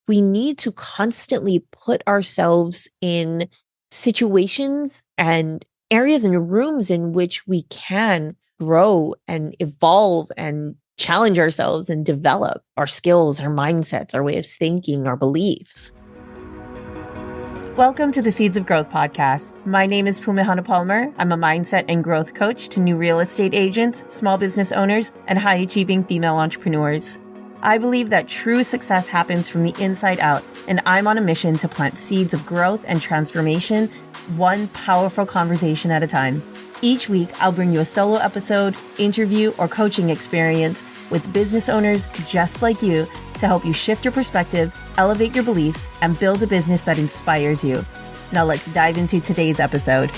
we need to constantly put ourselves in situations and areas and rooms in which we can grow and evolve and challenge ourselves and develop our skills, our mindsets, our way of thinking, our beliefs. Welcome to the Seeds of Growth podcast. My name is Pumehana Palmer. I'm a mindset and growth coach to new real estate agents, small business owners, and high-achieving female entrepreneurs. I believe that true success happens from the inside out, and I'm on a mission to plant seeds of growth and transformation, one powerful conversation at a time. Each week, I'll bring you a solo episode, interview, or coaching experience with business owners just like you to help you shift your perspective, elevate your beliefs, and build a business that inspires you. Now let's dive into today's episode.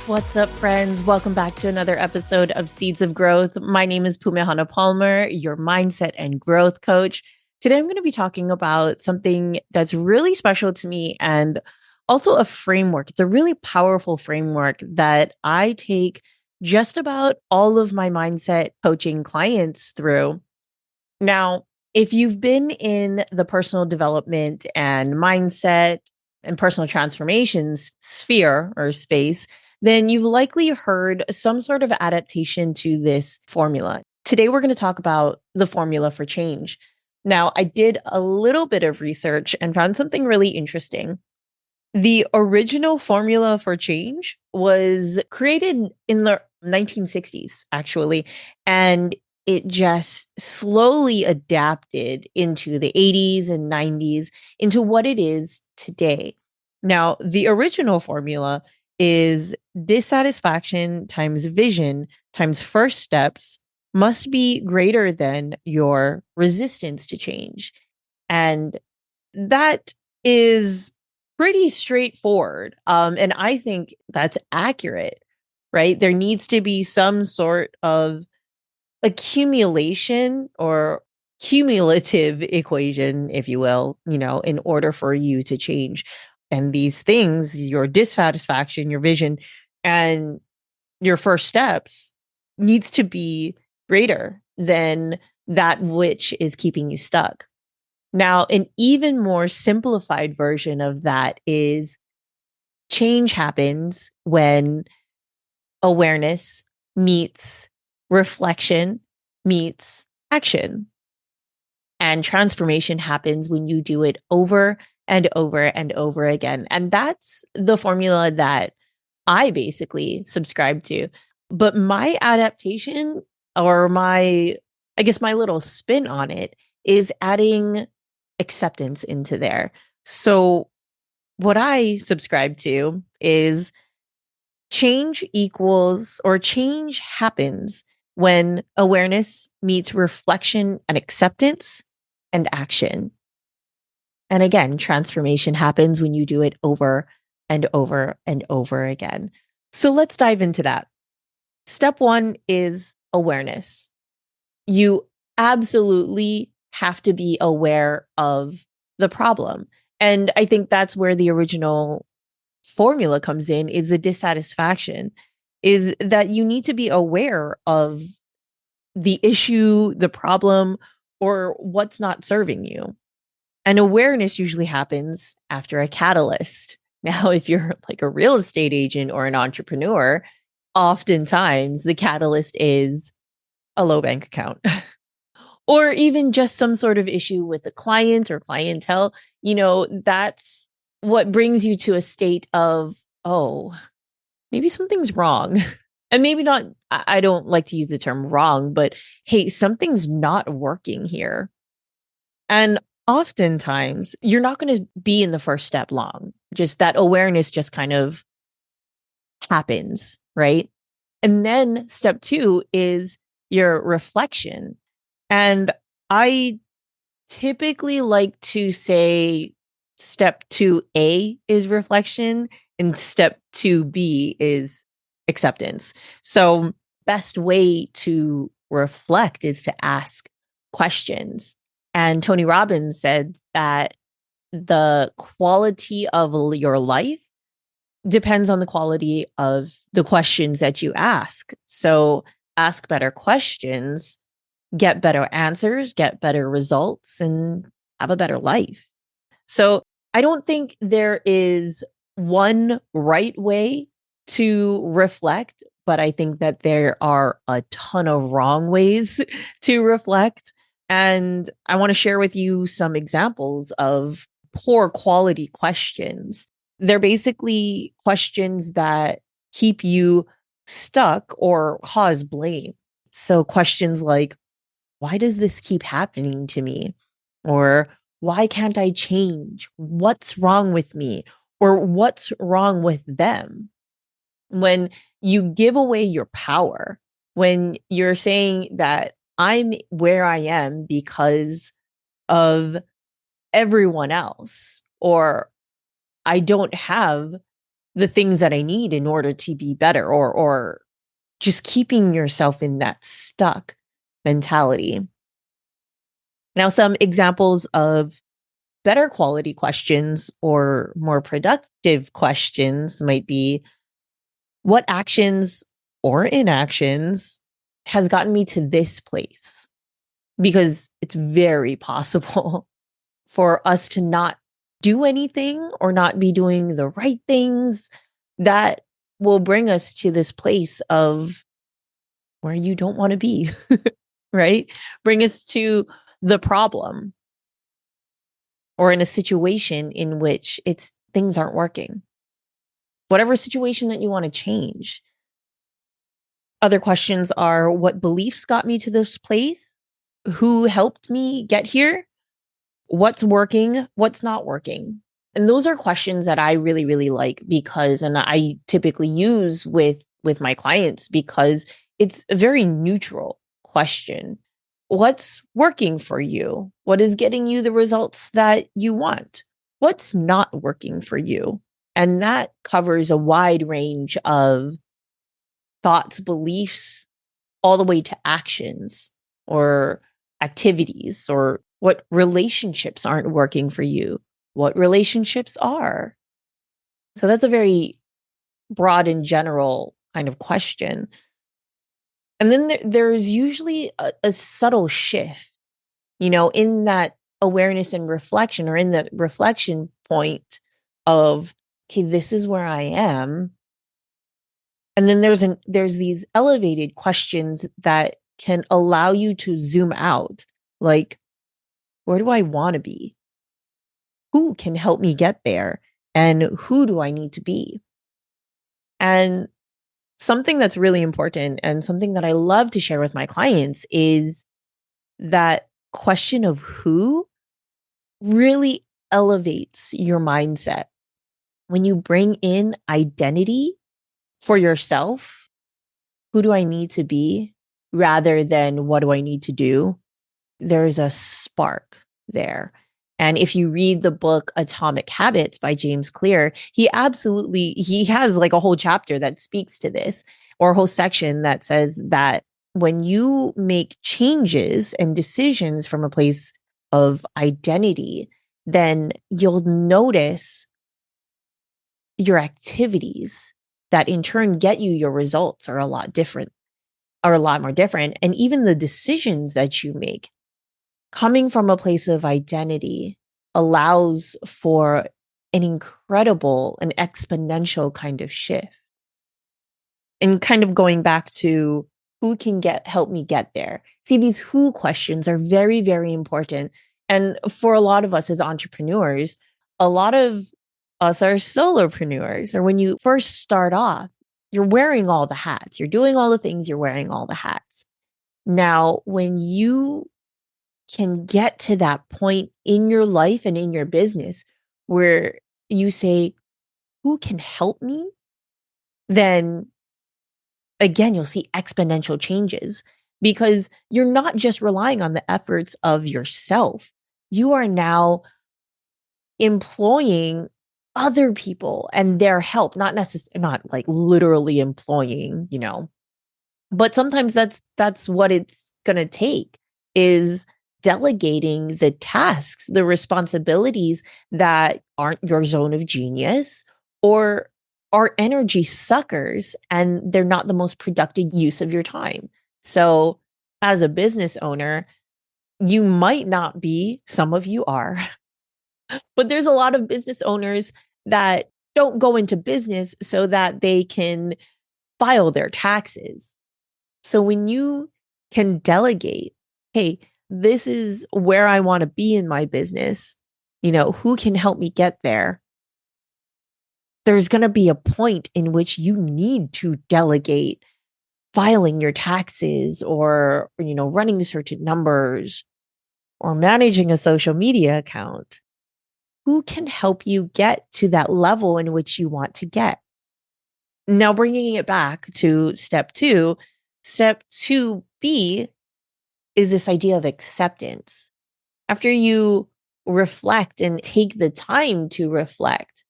What's up, friends? Welcome back to another episode of Seeds of Growth. My name is Pumehana Palmer, your mindset and growth coach. Today, I'm going to be talking about something that's really special to me and also a framework. It's a really powerful framework that I take just about all of my mindset coaching clients through. Now, if you've been in the personal development and mindset and personal transformations sphere or space, then you've likely heard some sort of adaptation to this formula. Today, we're going to talk about the formula for change. Now, I did a little bit of research and found something really interesting. The original formula for change was created in the 1960s, actually, and it just slowly adapted into the 80s and 90s into what it is today. Now, the original formula is dissatisfaction times vision times first steps must be greater than your resistance to change. And that is pretty straightforward. And I think that's accurate, right? There needs to be some sort of accumulation or cumulative equation, if you will, in order for you to change. And these things, your dissatisfaction, your vision, and your first steps needs to be greater than that which is keeping you stuck. Now, an even more simplified version of that is change happens when awareness meets reflection meets action. And transformation happens when you do it over and over and over again. And that's the formula that I basically subscribe to. But my adaptation or my little spin on it is adding acceptance into there. So what I subscribe to is change happens when awareness meets reflection and acceptance and action. And again, transformation happens when you do it over and over and over again. So let's dive into that. Step one is awareness. You absolutely have to be aware of the problem. And I think that's where the original formula comes in, is the dissatisfaction, is that you need to be aware of the issue, the problem, or what's not serving you. And awareness usually happens after a catalyst. Now, if you're like a real estate agent or an entrepreneur, oftentimes the catalyst is a low bank account or even just some sort of issue with a client or clientele. That's what brings you to a state of, oh, maybe something's wrong. And maybe not, I don't like to use the term wrong, but hey, something's not working here. And oftentimes you're not going to be in the first step long. Just that awareness just kind of happens, right? And then step two is your reflection. And I typically like to say step 2A is reflection and step 2B is acceptance. So best way to reflect is to ask questions. And Tony Robbins said that the quality of your life depends on the quality of the questions that you ask. So ask better questions get better answers, get better results, and have a better life. So I don't think there is one right way to reflect, but I think that there are a ton of wrong ways to reflect. And I want to share with you some examples of poor quality questions. They're basically questions that keep you stuck or cause blame. So questions like, why does this keep happening to me? Or why can't I change? What's wrong with me? Or what's wrong with them? When you give away your power, when you're saying that I'm where I am because of everyone else, or I don't have the things that I need in order to be better, or just keeping yourself in that stuck mentality. Now, some examples of better quality questions or more productive questions might be, what actions or inactions has gotten me to this place? Because it's very possible for us to not do anything or not be doing the right things that will bring us to this place of where you don't want to be, right? Bring us to the problem or in a situation in which things aren't working. Whatever situation that you want to change. Other questions are, what beliefs got me to this place? Who helped me get here? What's working? What's not working? And those are questions that I really, really like because, and I typically use with my clients because it's a very neutral question. What's working for you? What is getting you the results that you want? What's not working for you? And that covers a wide range of thoughts, beliefs, all the way to actions or activities, or what relationships aren't working for you, what relationships are. So that's a very broad and general kind of question. And then there's usually a subtle shift, in that awareness and reflection, or in the reflection point of, okay, this is where I am. And then there's these elevated questions that can allow you to zoom out. Like, where do I want to be? Who can help me get there? And who do I need to be? And something that's really important and something that I love to share with my clients is that question of who really elevates your mindset. When you bring in identity for yourself, who do I need to be rather than what do I need to do? There's a spark there. And if you read the book Atomic Habits by James Clear, he has like a whole chapter that speaks to this, or a whole section that says that when you make changes and decisions from a place of identity, then you'll notice your activities that in turn get you your results are a lot more different. And even the decisions that you make coming from a place of identity allows for an incredible, an exponential kind of shift. And kind of going back to who can help me get there. See, these who questions are very, very important. And for a lot of us as entrepreneurs, a lot of us are solopreneurs, or when you first start off, you're wearing all the hats, you're doing all the things, you're wearing all the hats. Now, when you can get to that point in your life and in your business where you say, who can help me? Then again, you'll see exponential changes because you're not just relying on the efforts of yourself. You are now employing other people and their help, not like literally employing, but sometimes that's what it's going to take, is delegating the tasks, the responsibilities that aren't your zone of genius or are energy suckers, and they're not the most productive use of your time. So as a business owner, you might not be, some of you are, but there's a lot of business owners that don't go into business so that they can file their taxes. So when you can delegate, hey, this is where I want to be in my business, who can help me get there? There's going to be a point in which you need to delegate filing your taxes or, running certain numbers or managing a social media account. Who can help you get to that level in which you want to get? Now, bringing it back to step 2B is this idea of acceptance. After you reflect and take the time to reflect,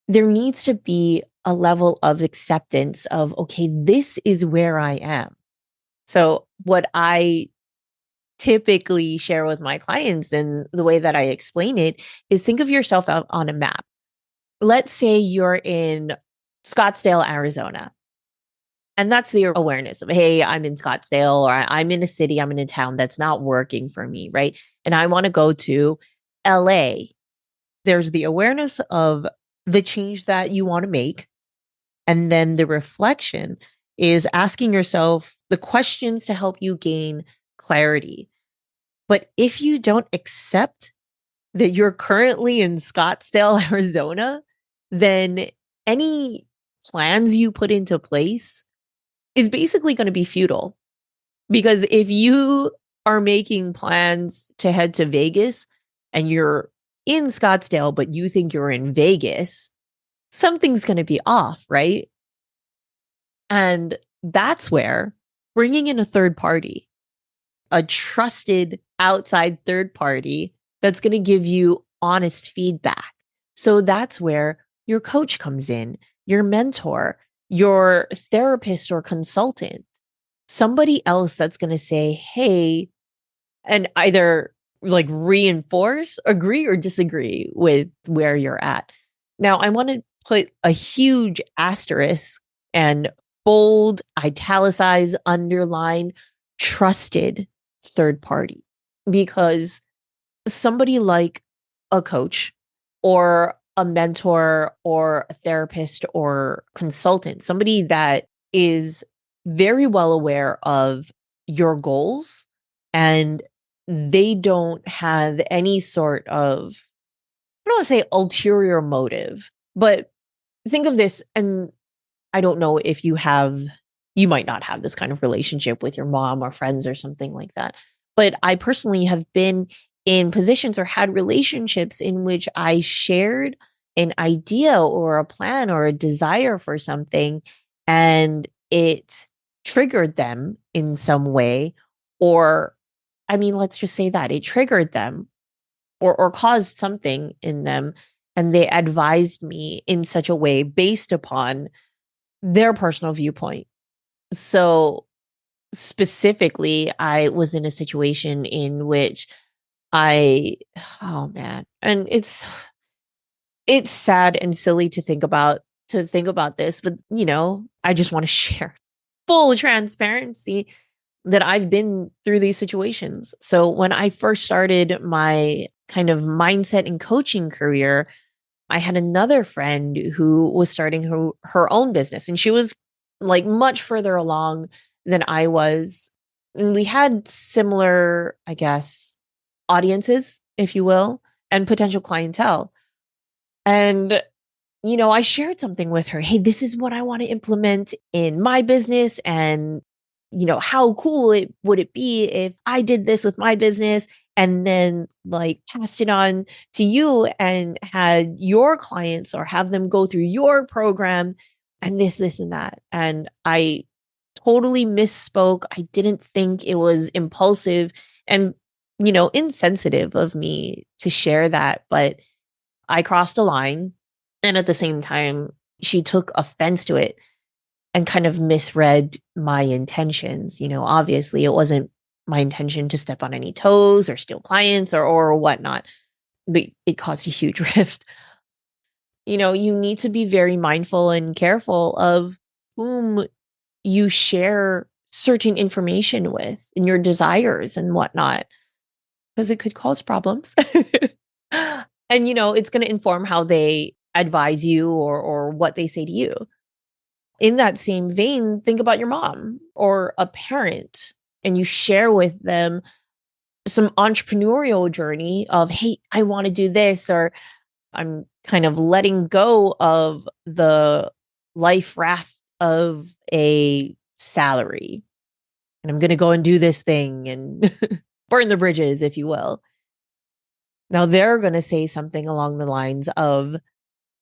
there needs to be a level of acceptance of, okay, this is where I am. So what I typically share with my clients and the way that I explain it is think of yourself out on a map. Let's say you're in Scottsdale, Arizona. And that's the awareness of, hey, I'm in Scottsdale, or I'm in a city, I'm in a town that's not working for me, right? And I want to go to LA. There's the awareness of the change that you want to make. And then the reflection is asking yourself the questions to help you gain clarity. But if you don't accept that you're currently in Scottsdale, Arizona, then any plans you put into place is basically going to be futile. Because if you are making plans to head to Vegas and you're in Scottsdale, but you think you're in Vegas, something's going to be off, right? And that's where bringing in a third party, a trusted outside third party that's going to give you honest feedback. So that's where your coach comes in, your mentor, your therapist or consultant, somebody else that's going to say, hey, and either like reinforce, agree or disagree with where you're at. Now, I want to put a huge asterisk and bold, italicize, underline, trusted third party, because somebody like a coach or a mentor or a therapist or consultant, somebody that is very well aware of your goals and they don't have any sort of, I don't want to say ulterior motive, but think of this, and I don't know if you might not have this kind of relationship with your mom or friends or something like that. But I personally have been in positions or had relationships in which I shared an idea or a plan or a desire for something, and it triggered them in some way. Or, I mean, let's just say that it triggered them or caused something in them. And they advised me in such a way based upon their personal viewpoint. So specifically, I was in a situation in which oh man, and it's sad and silly to think about this, but I just want to share full transparency that I've been through these situations. So when I first started my kind of mindset and coaching career, I had another friend who was starting her own business, and she was like much further along than I was. And we had similar, I guess, audiences, if you will, and potential clientele. And, I shared something with her. Hey, this is what I want to implement in my business. And, how cool would it be if I did this with my business and then like passed it on to you and had your clients or have them go through your program and this and that. And I totally misspoke. I didn't think it was impulsive and, insensitive of me to share that, but I crossed a line. And at the same time, she took offense to it and kind of misread my intentions. Obviously, it wasn't my intention to step on any toes or steal clients or whatnot, but it caused a huge rift. You need to be very mindful and careful of whom you share certain information with and your desires and whatnot, because it could cause problems. And, it's going to inform how they advise you or what they say to you. In that same vein, think about your mom or a parent, and you share with them some entrepreneurial journey of, hey, I want to do this, or I'm kind of letting go of the life raft of a salary, and I'm going to go and do this thing and burn the bridges, if you will. Now they're going to say something along the lines of,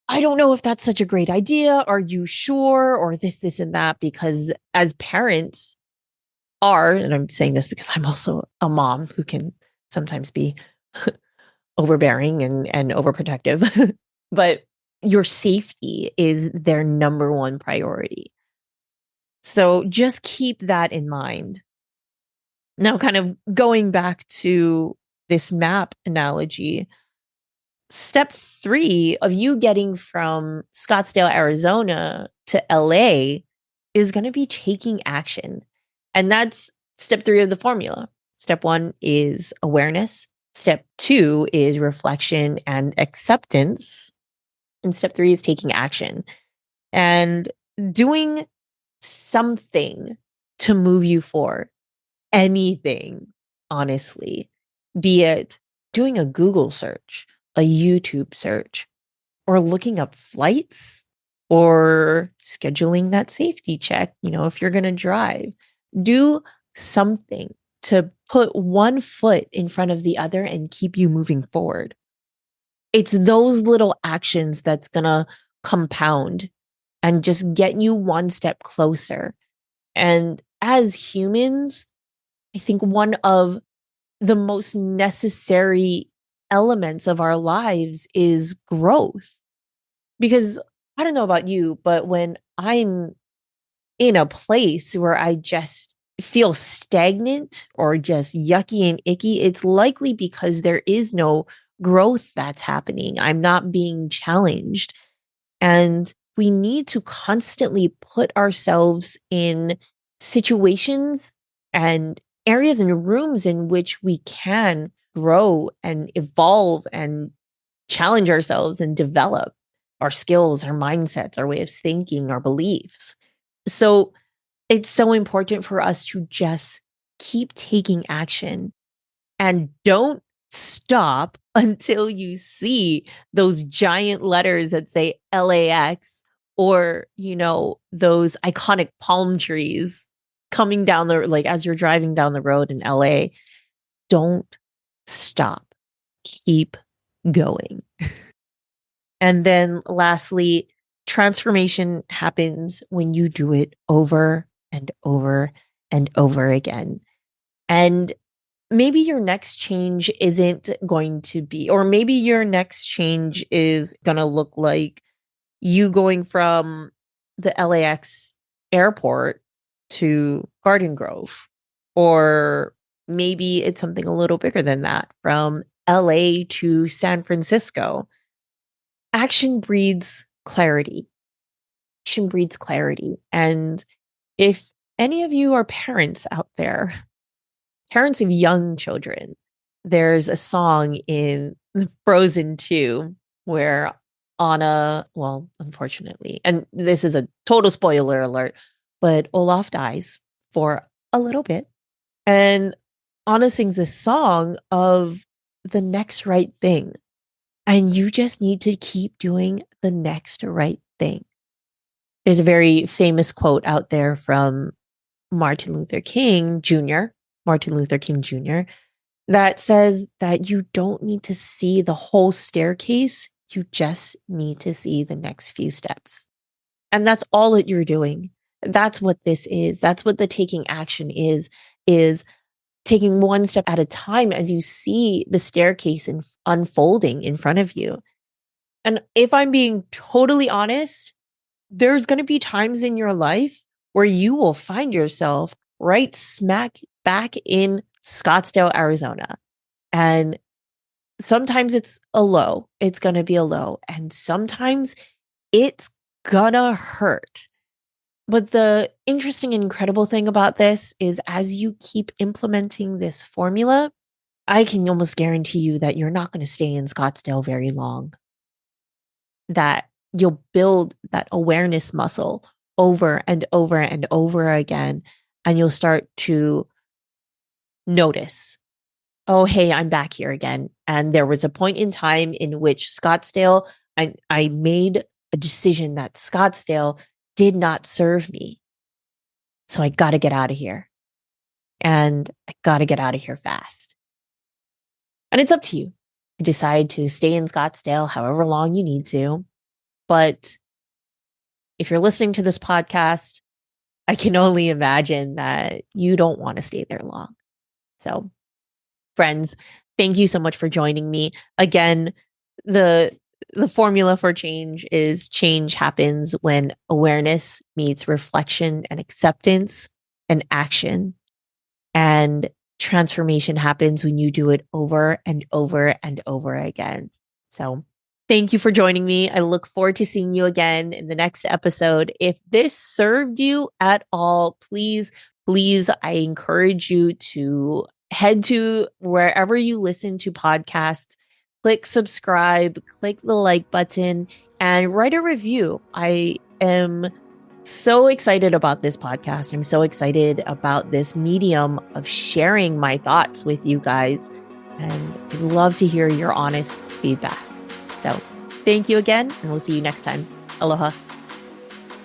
I don't know if that's such a great idea. Are you sure? Or this, and that, because as parents are, and I'm saying this because I'm also a mom who can sometimes be overbearing and overprotective, but your safety is their number one priority. So just keep that in mind. Now, kind of going back to this map analogy, step 3 of you getting from Scottsdale, Arizona to LA is going to be taking action. And that's step 3 of the formula. Step 1 is awareness. Step 2 is reflection and acceptance. And step 3 is taking action and doing something to move you forward. Anything, honestly, be it doing a Google search, a YouTube search, or looking up flights, or scheduling that safety check, if you're going to drive. Do something to put one foot in front of the other and keep you moving forward. It's those little actions that's going to compound and just get you one step closer. And as humans, I think one of the most necessary elements of our lives is growth. Because I don't know about you, but when I'm in a place where I just feel stagnant or just yucky and icky, it's likely because there is no growth that's happening. I'm not being challenged. And we need to constantly put ourselves in situations and areas and rooms in which we can grow and evolve and challenge ourselves and develop our skills, our mindsets, our way of thinking, our beliefs. So it's so important for us to just keep taking action and don't stop until you see those giant letters that say LAX, or, those iconic palm trees coming down as you're driving down the road in LA. Don't stop. Keep going. And then lastly, transformation happens when you do it over and over and over again. And maybe your next change isn't going to be, or maybe your next change is going to look like you going from the LAX airport to Garden Grove, or maybe it's something a little bigger than that, from LA to San Francisco. Action breeds clarity. Action breeds clarity. And if any of you are parents out there, parents of young children, there's a song in Frozen 2 where Anna, well, unfortunately, and this is a total spoiler alert, but Olaf dies for a little bit. And Anna sings this song of the next right thing. And you just need to keep doing the next right thing. There's a very famous quote out there from Martin Luther King Jr., that says that you don't need to see the whole staircase. You just need to see the next few steps. And that's all that you're doing. That's what this is. That's what the taking action is taking one step at a time as you see the staircase unfolding in front of you. And if I'm being totally honest, there's going to be times in your life where you will find yourself right smack back in Scottsdale, Arizona. And sometimes it's a low. It's going to be a low. And sometimes it's gonna hurt. But the interesting and incredible thing about this is as you keep implementing this formula, I can almost guarantee you that you're not going to stay in Scottsdale very long. That you'll build that awareness muscle over and over and over again. And you'll start to notice, oh, hey, I'm back here again. And there was a point in time in which Scottsdale, I made a decision that Scottsdale did not serve me. So I got to get out of here. And I got to get out of here fast. And it's up to you to decide to stay in Scottsdale however long you need to. But if you're listening to this podcast, I can only imagine that you don't want to stay there long. So, friends, thank you so much for joining me. Again, the formula for change is change happens when awareness meets reflection and acceptance and action. And transformation happens when you do it over and over and over again. So thank you for joining me. I look forward to seeing you again in the next episode. If this served you at all, please, I encourage you to head to wherever you listen to podcasts, click subscribe, click the like button, and write a review. I am so excited about this podcast. I'm so excited about this medium of sharing my thoughts with you guys. And I'd love to hear your honest feedback. So thank you again, and we'll see you next time. Aloha.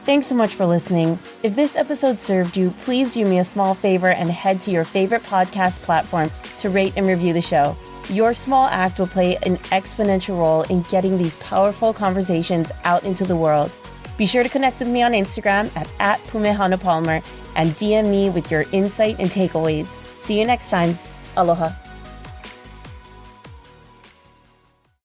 Thanks so much for listening. If this episode served you, please do me a small favor and head to your favorite podcast platform to rate and review the show. Your small act will play an exponential role in getting these powerful conversations out into the world. Be sure to connect with me on Instagram at @PumeHanaPalmer and DM me with your insight and takeaways. See you next time. Aloha.